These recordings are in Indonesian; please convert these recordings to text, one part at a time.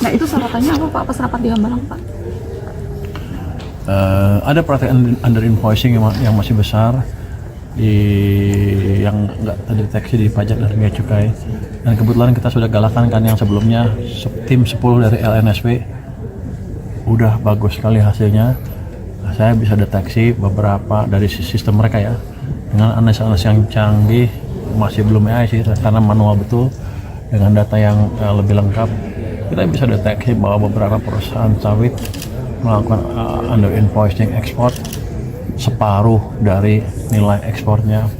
Nah itu sorotannya apa Pak pas rapat di Hambalang Pak? Ada praktek under invoicing yang masih besar yang nggak terdeteksi di pajak dan bea cukai, dan kebetulan kita sudah galakan kan yang sebelumnya tim 10 dari LNSP udah bagus sekali hasilnya. Saya bisa deteksi beberapa dari sistem mereka ya dengan analisa yang canggih, masih belum AI sih karena manual betul, dengan data yang lebih lengkap kita bisa deteksi bahwa beberapa perusahaan sawit melakukan under invoicing ekspor separuh dari nilai ekspornya.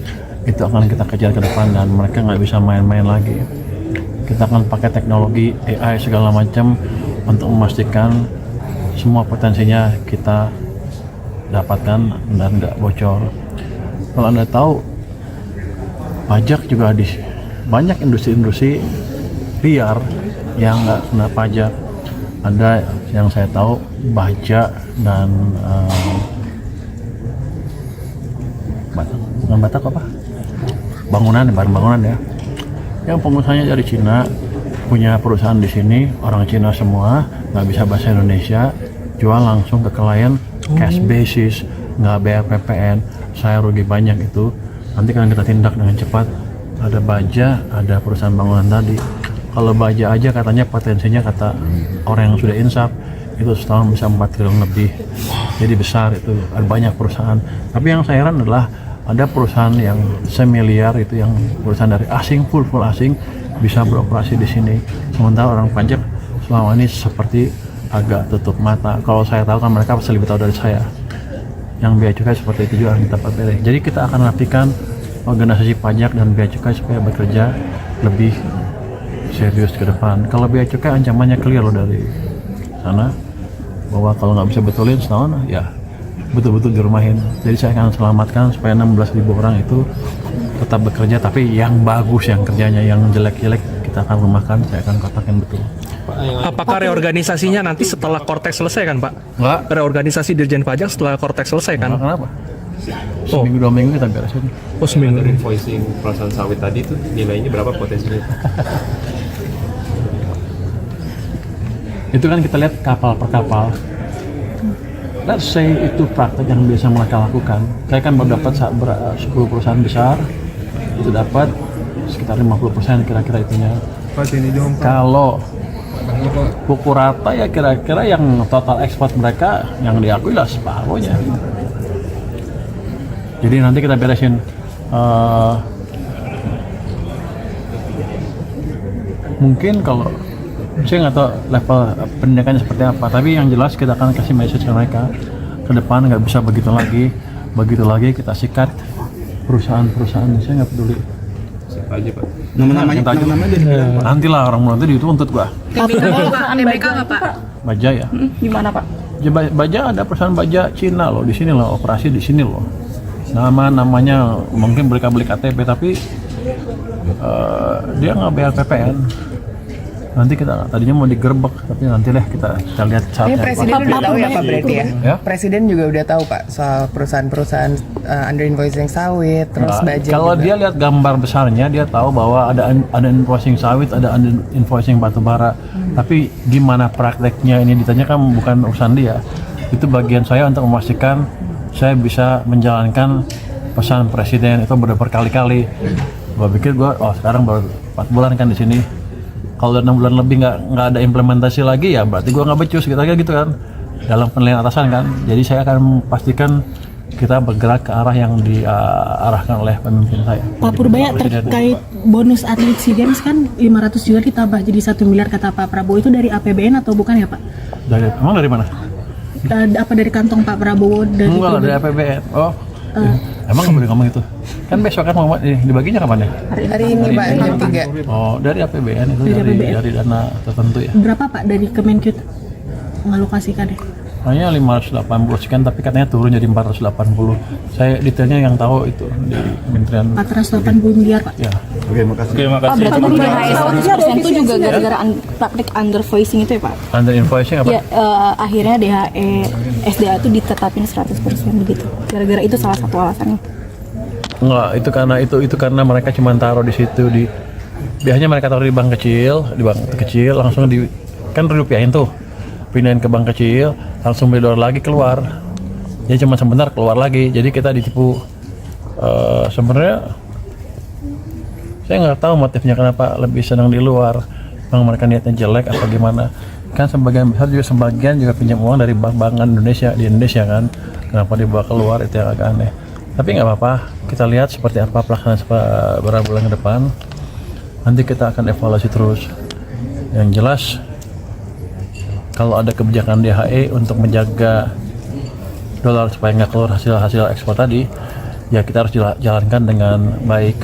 Itu akan kita kejar ke depan dan mereka nggak bisa main-main lagi. Kita akan pakai teknologi AI segala macam untuk memastikan semua potensinya kita dapatkan dan nggak bocor. Kalau Anda tahu, pajak juga di banyak industri-industri liar yang nggak kena pajak. Ada yang saya tahu baja dan bukan batak apa? Bangunan, barang bangunan ya. Yang pengusahanya dari Cina, punya perusahaan di sini, orang Cina semua, nggak bisa bahasa Indonesia, jual langsung ke klien, cash basis, nggak bayar PPN, saya rugi banyak itu. Nanti kan kita tindak dengan cepat. Ada baja, ada perusahaan bangunan tadi. Kalau baja aja katanya potensinya kata orang yang sudah insaf itu setahun bisa 4 triliun lebih. Jadi besar itu, ada banyak perusahaan. Tapi yang saya heran adalah ada perusahaan yang semiliar itu yang perusahaan dari asing, full asing bisa beroperasi di sini. Sementara orang pajak selama ini seperti agak tutup mata. Kalau saya tahu kan mereka pasti lebih tahu dari saya. Yang bea cukai seperti itu juga kita pelajari. Jadi kita akan rapikan organisasi pajak dan bea cukai supaya bekerja lebih serius ke depan. Kalau bea cukai ancamannya clear loh dari sana, bahwa kalau nggak bisa betulin setahun ya betul-betul dirumahin. Jadi saya akan selamatkan supaya 16.000 orang itu tetap bekerja, tapi yang bagus yang kerjanya, yang jelek-jelek kita akan rumahkan, saya akan kotakin betul. Apakah reorganisasinya nanti setelah Kortex selesai kan Pak? Enggak. Reorganisasi Dirjen Pajak setelah Kortex selesai kan? Kenapa? Seminggu 2 minggu kita beresin. Oh, seminggu. Under invoicing perusahaan sawit tadi itu nilainya berapa potensinya? Itu kan kita lihat kapal per kapal. Let's say itu praktek yang biasa mereka lakukan. Saya kan baru dapat 10 perusahaan besar, itu dapat sekitar 50% kira-kira itunya. Kalau pukul rata ya kira-kira yang total ekspor mereka yang diakui lah separuhnya. Jadi nanti kita beresin mungkin kalau saya nggak tahu level pendidikannya seperti apa, tapi yang jelas kita akan kasih message ke mereka ke depan nggak bisa begitu lagi kita sikat perusahaan-perusahaan. Saya nggak peduli Siapa aja Pak? Namanya dari nanti lah orang mulai itu dituntut gua. TBK nggak Pak? Baja ya, Gimana Pak? baja ada perusahaan baja Cina loh di sini loh, operasi di sini loh. Namanya mungkin mereka beli KTP tapi dia nggak bayar PPN. Nanti kita tadinya mau digerebek, tapi nanti kita lihat Ini saatnya. Presiden udah tahu ya Pak berarti ya? Ya? Presiden juga udah tahu Pak soal perusahaan-perusahaan under invoicing sawit, terus baja. Kalau juga. dia lihat gambar besarnya, dia tahu bahwa ada invoicing sawit, ada invoicing batu bara. Tapi gimana prakteknya ini ditanyakan bukan urusan dia. Itu bagian saya untuk memastikan saya bisa menjalankan pesan Presiden itu berkali-kali. Gua pikir sekarang baru 4 bulan kan di sini. Kalau 6 bulan lebih nggak ada implementasi lagi ya berarti gue nggak becus gitu kan dalam penilaian atasan kan. Jadi saya akan pastikan kita bergerak ke arah yang diarahkan oleh pemimpin saya. Pak Purbaya, terkait bonus atlet SEA Games kan 500 juta ditambah jadi 1 miliar kata Pak Prabowo, itu dari APBN atau bukan ya Pak? Emang dari mana? Apa dari kantong Pak Prabowo? Enggak lah, dari APBN. Emang nggak boleh ngomong itu? Kan besok kan mau dibaginya kapan ya? Hari ini Pak jam 3. Oh, dari APBN itu dari dana tertentu ya? Berapa Pak dari Kemenkyu mengalokasikan ya? Hanya 580 sekian, tapi katanya turun jadi 480. Saya detailnya yang tahu itu di Kementerian 480 miliar Pak. ya. Oke, makasih. Pak berarti itu juga gara-gara praktik undervoicing itu ya Pak? Under invoicing apa? Ya akhirnya DHE SDA itu ditetapin 100% begitu. Gara-gara itu salah satu alasannya. Enggak, itu karena mereka cuma taruh di situ biasanya mereka taruh di bank kecil langsung kan rupiahin tuh, pindahin ke bank kecil, langsung beli dolar lagi keluar. Jadi cuma sebentar keluar lagi. Jadi kita ditipu. Sebenarnya saya nggak tahu motifnya kenapa lebih senang di luar. Memang mereka niatnya jelek apa gimana? Kan sebagian besar juga pinjam uang dari bank Indonesia di Indonesia kan. Kenapa dibawa keluar, itu yang agak aneh. Tapi nggak apa-apa. Kita lihat seperti apa pelaksanaan beberapa bulan ke depan. Nanti kita akan evaluasi terus. Yang jelas, kalau ada kebijakan DHE untuk menjaga dolar supaya nggak keluar hasil ekspor tadi, ya kita harus jalankan dengan baik,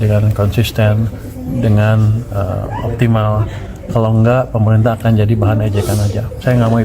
dengan konsisten, dengan optimal. Kalau enggak, pemerintah akan jadi bahan ejekan aja. Saya nggak mau